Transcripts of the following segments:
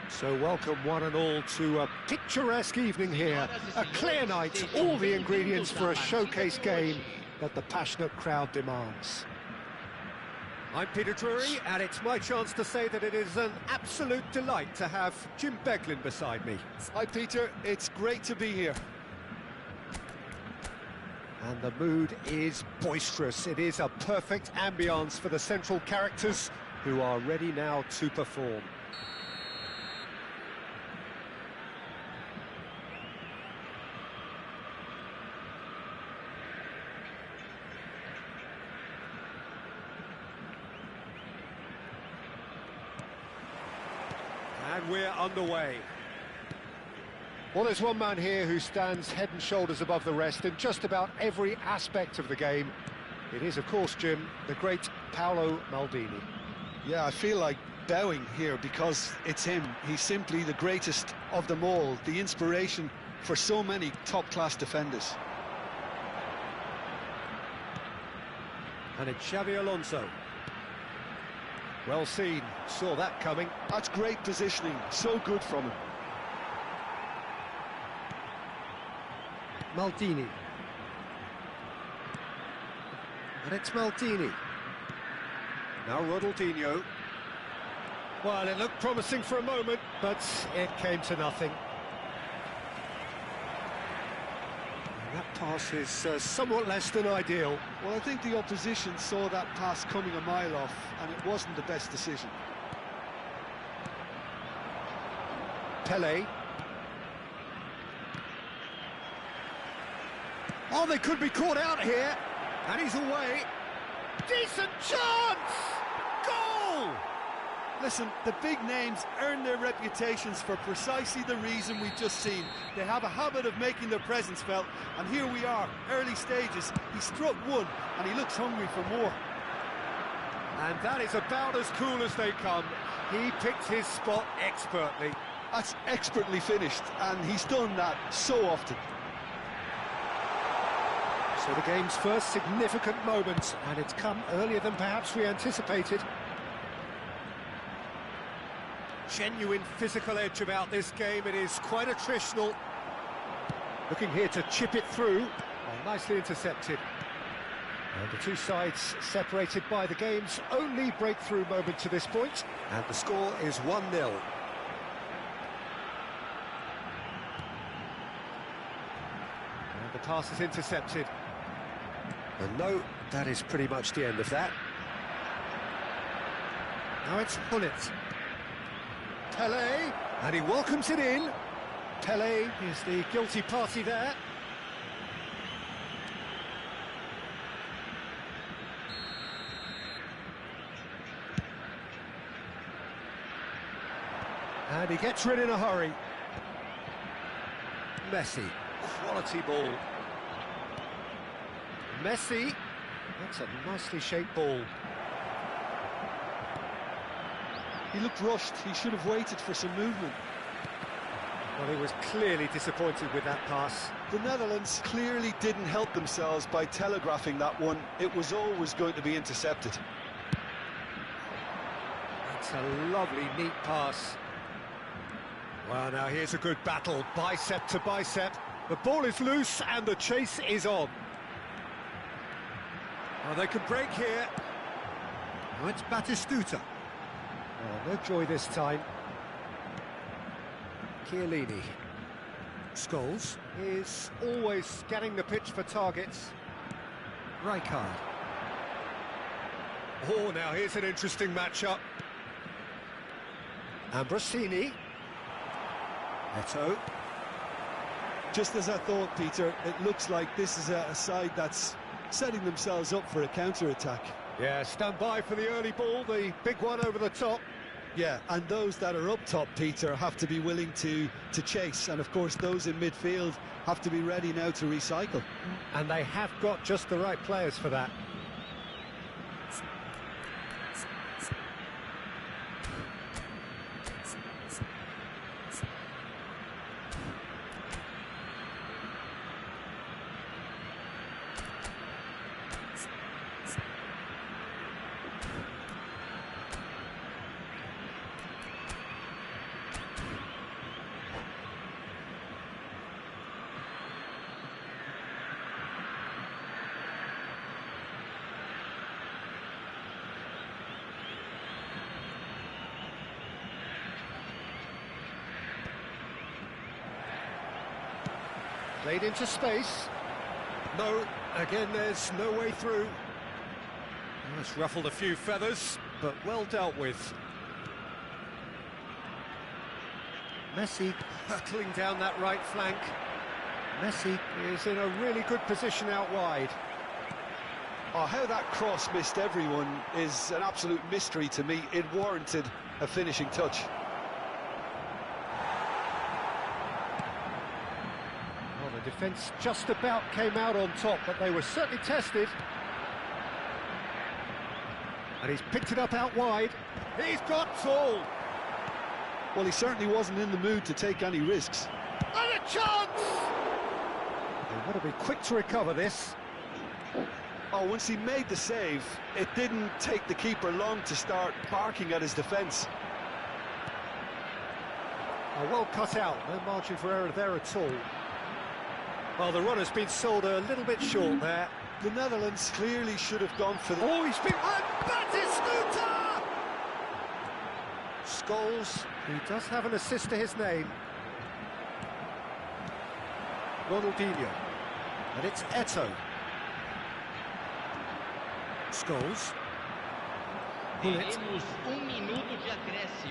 So welcome one and all to a picturesque evening here, a clear night, all the ingredients for a showcase game that the passionate crowd demands. I'm Peter Drury, and it's my chance to say that it is an absolute delight to have Jim Beglin beside me. Hi Peter, it's great to be here. And the mood is boisterous. It is a perfect ambience for the central characters who are ready now to perform. And we're underway. Well, there's one man here who stands head and shoulders above the rest in just about every aspect of the game. It is, of course, Jim, the great Paolo Maldini. Yeah, I feel like bowing here because it's him. He's simply the greatest of them all, the inspiration for so many top-class defenders. And it's Xabi Alonso. Well seen, saw that coming. That's great positioning, so good from him. Maldini. And it's Maldini. Now Ronaldinho. Well, it looked promising for a moment, but it came to nothing. And that pass is somewhat less than ideal. Well, I think the opposition saw that pass coming a mile off, and it wasn't the best decision. Pelé. Oh, they could be caught out here, and he's away. Decent chance! Goal! Listen, the big names earn their reputations for precisely the reason we've just seen. They have a habit of making their presence felt, and here we are, early stages. He struck one, and he looks hungry for more. And that is about as cool as they come. He picked his spot expertly. That's expertly finished, and he's done that so often. So the game's first significant moment, and it's come earlier than perhaps we anticipated. Genuine physical edge about this game. It is quite attritional. Looking here to chip it through. Oh, nicely intercepted. And the two sides separated by the game's only breakthrough moment to this point. And the score is 1-0. And the pass is intercepted. And no, that is pretty much the end of that. Now it's Gullit. Pele, and he welcomes it in. Pele is the guilty party there. And he gets rid in a hurry. Messi, quality ball. Messi, that's a nicely shaped ball. He looked rushed, he should have waited for some movement. Well, he was clearly disappointed with that pass. The Netherlands clearly didn't help themselves by telegraphing that one. It was always going to be intercepted. It's a lovely, neat pass. Well, now here's a good battle, bicep to bicep. The ball is loose and the chase is on. Oh, they can break here. Oh, it's Batistuta. Oh, no joy this time. Chiellini. Scholes is always scanning the pitch for targets. Rijkaard. Oh, now here's an interesting matchup. Ambrosini. Eto'o. Just as I thought, Peter, it looks like this is a side that's setting themselves up for a counter-attack. Yeah, stand by for the early ball, the big one over the top. Yeah, and those that are up top, Peter, have to be willing to chase. And, of course, those in midfield have to be ready now to recycle. And they have got just the right players for that. Played into space. No, again there's no way through. Well, it's ruffled a few feathers, but well dealt with. Messi hurtling down that right flank. Messi is in a really good position out wide. Oh, how that cross missed everyone is an absolute mystery to me. It warranted a finishing touch. The defence just about came out on top, but they were certainly tested. And he's picked it up out wide. He's got Saul. Well, he certainly wasn't in the mood to take any risks. And a chance! They want to be quick to recover this. Oh, once he made the save, it didn't take the keeper long to start barking at his defence. Oh, well cut out, no margin for error there at all. Well, the runner's been sold a little bit short there. The Netherlands clearly should have gone for the... Oh, he's been... And Batistuta! Scholes, who does have an assist to his name. Ronaldinho. And it's Eto'o. Scholes. Gullit.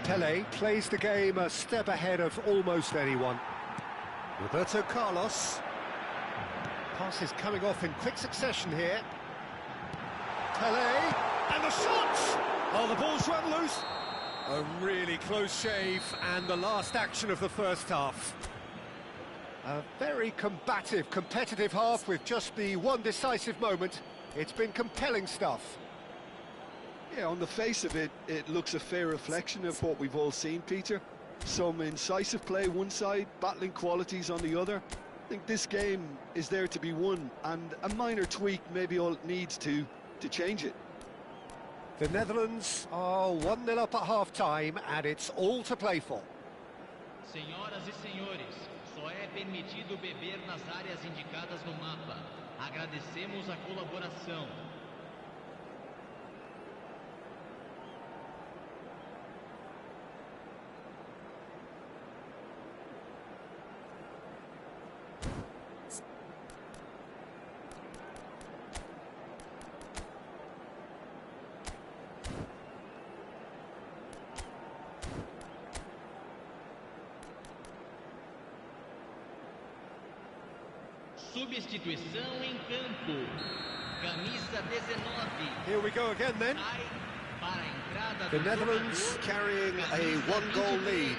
Pele plays the game a step ahead of almost anyone. Roberto Carlos. Pass is coming off in quick succession here. Pele, and the shot! Oh, the ball's run loose. A really close shave, and the last action of the first half. A very combative, competitive half with just the one decisive moment. It's been compelling stuff. Yeah, on the face of it, it looks a fair reflection of what we've all seen, Peter. Some incisive play one side, battling qualities on the other. I think this game is there to be won, and a minor tweak maybe all it needs to change it. The Netherlands are 1-0 up at half-time, and it's all to play for. Senhoras e senhores, só é permitido beber nas áreas indicadas no mapa. Agradecemos a colaboração. Substituição em campo. Camisa 19. Here we go again then. Sai para a entrada The do Netherlands jogador, carrying a camisa one-goal 23. lead.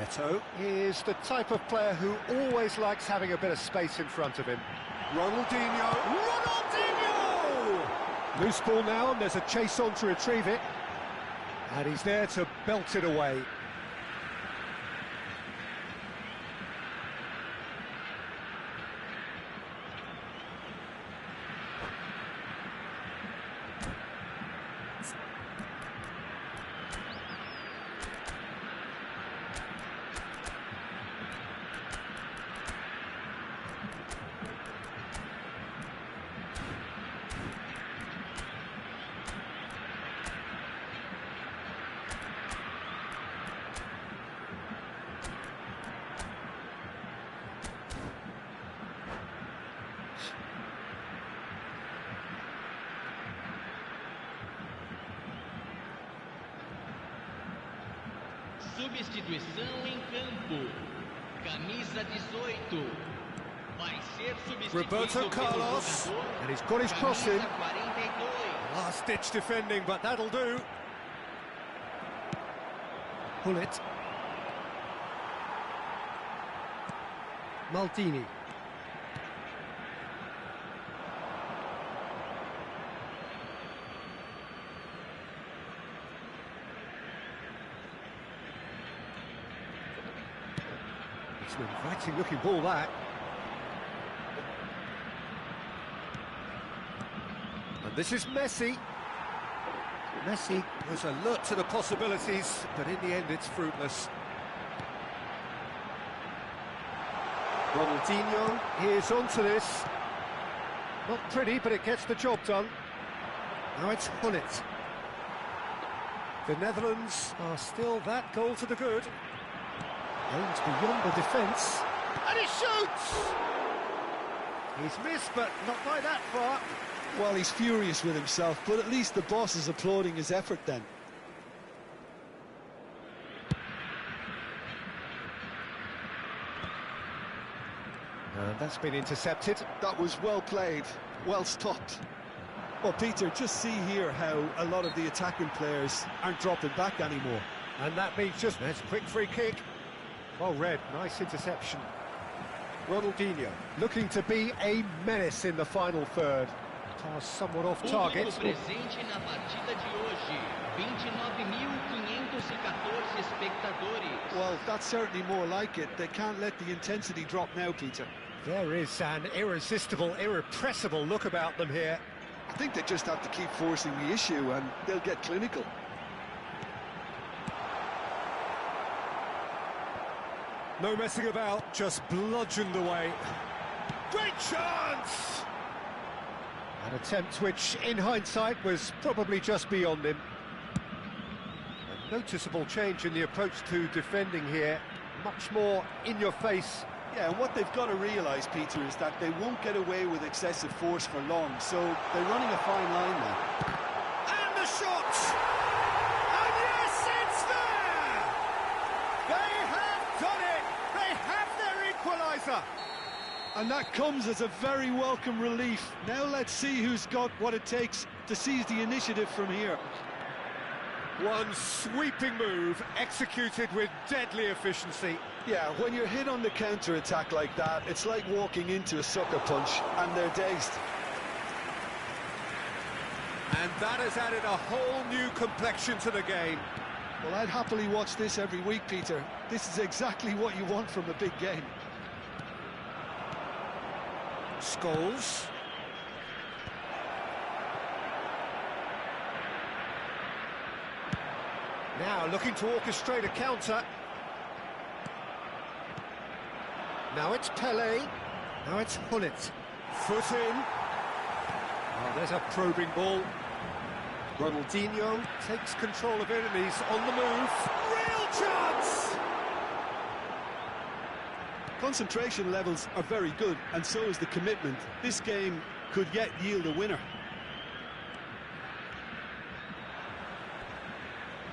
Eto'o is the type of player who always likes having a bit of space in front of him. Ronaldinho! Ronaldinho! Loose ball now, and there's a chase on to retrieve it. And he's there to belt it away. Substituição em campo. Camisa 18. Vai ser substituído Roberto pelo Carlos, jogador, and he's got his cross in. camisa 42. Last-ditch defending, but that'll do. Pullet. Maldini. It's an inviting-looking ball, that. And this is Messi. Messi was alert to the possibilities, but in the end it's fruitless. Ronaldinho is onto this. Not pretty, but it gets the job done. Now it's Gullit. The Netherlands are still that goal to the good. Aims beyond the defence. And he shoots! He's missed, but not by that far. Well, he's furious with himself, but at least the boss is applauding his effort then. And that's been intercepted. That was well played, well stopped. Well, Peter, just see here how a lot of the attacking players aren't dropping back anymore. And that means just... That's a quick free kick. Well read, nice interception. Ronaldinho looking to be a menace in the final third. Pass somewhat off target. Público presente na partida de hoje. 29.514 espectadores. Well, that's certainly more like it. They can't let the intensity drop now, Peter. There is an irresistible, irrepressible look about them here. I think they just have to keep forcing the issue and they'll get clinical. No messing about, just bludgeoned away. Great chance! An attempt which, in hindsight, was probably just beyond him. A noticeable change in the approach to defending here. Much more in your face. Yeah, and what they've got to realise, Peter, is that they won't get away with excessive force for long, so they're running a fine line now. And the shot! And yes, it's there! They have done it! They have their equaliser! And that comes as a very welcome relief. Now let's see who's got what it takes to seize the initiative from here. One sweeping move, executed with deadly efficiency. Yeah, when you're hit on the counter-attack like that, it's like walking into a sucker punch, and they're dazed. And that has added a whole new complexion to the game. Well, I'd happily watch this every week, Peter. This is exactly what you want from a big game. Scholes. Now looking to orchestrate a counter. Now it's Pelé. Now it's Gullit. Foot in. Oh, there's a probing ball. Ronaldinho takes control of it and he's on the move. Real chance! Concentration levels are very good, and so is the commitment. This game could yet yield a winner.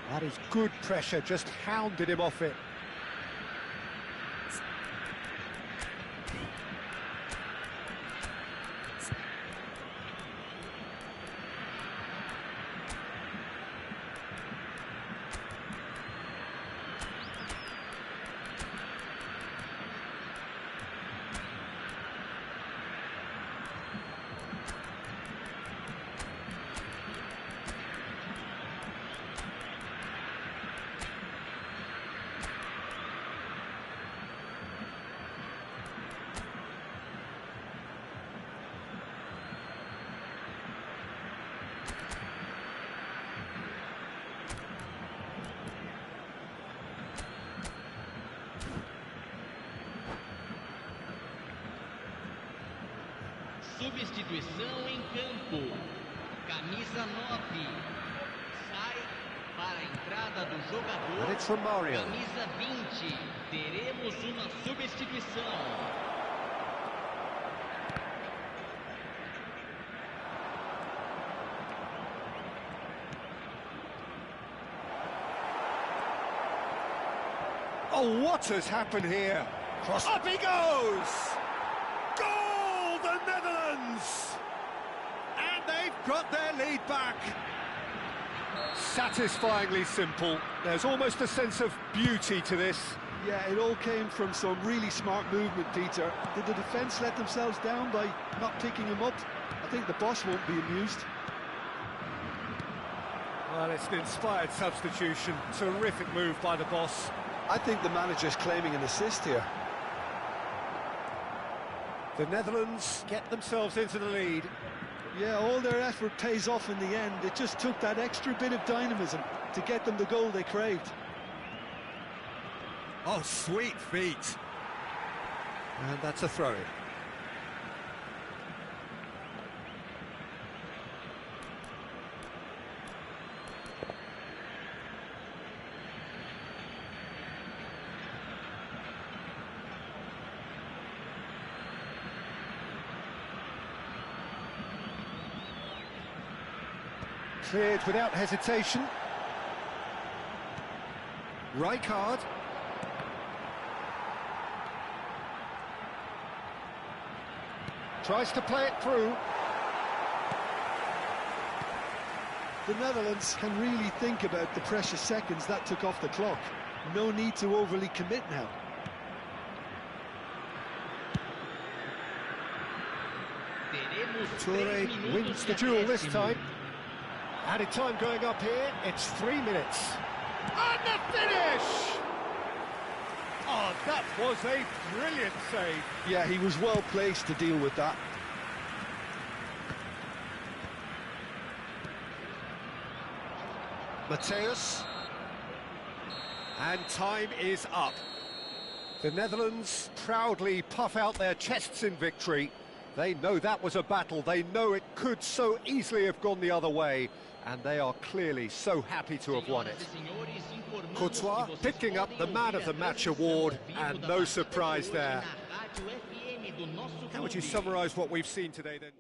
That is good pressure, just hounded him off it. substituição em campo. Camisa 9. Sai para a entrada do jogador. And it's from Mario. Camisa 20. Teremos uma substituição. Oh, what has happened here? Cross. Up he goes! Goal, the Netherlands! And they've got their lead back. Satisfyingly simple. There's almost a sense of beauty to this. Yeah, it all came from some really smart movement, Peter. Did the defence let themselves down by not picking him up? I think the boss won't be amused. Well, it's an inspired substitution. Terrific move by the boss. I think the manager's claiming an assist here. The Netherlands get themselves into the lead. Yeah, all their effort pays off in the end. It just took that extra bit of dynamism to get them the goal they craved. Oh, sweet feet. And that's a throw-in. Cleared without hesitation. Rijkaard. Tries to play it through. The Netherlands can really think about the precious seconds that took off the clock. No need to overly commit now. Toure wins the duel this time. Added time going up here, it's 3 minutes. And the finish! Oh, that was a brilliant save. Yeah, he was well placed to deal with that. Mateus. And time is up. The Netherlands proudly puff out their chests in victory. They know that was a battle. They know it could so easily have gone the other way. And they are clearly so happy to have won it. Courtois picking up the Man of the Match award, and no surprise there. How would you summarise what we've seen today then?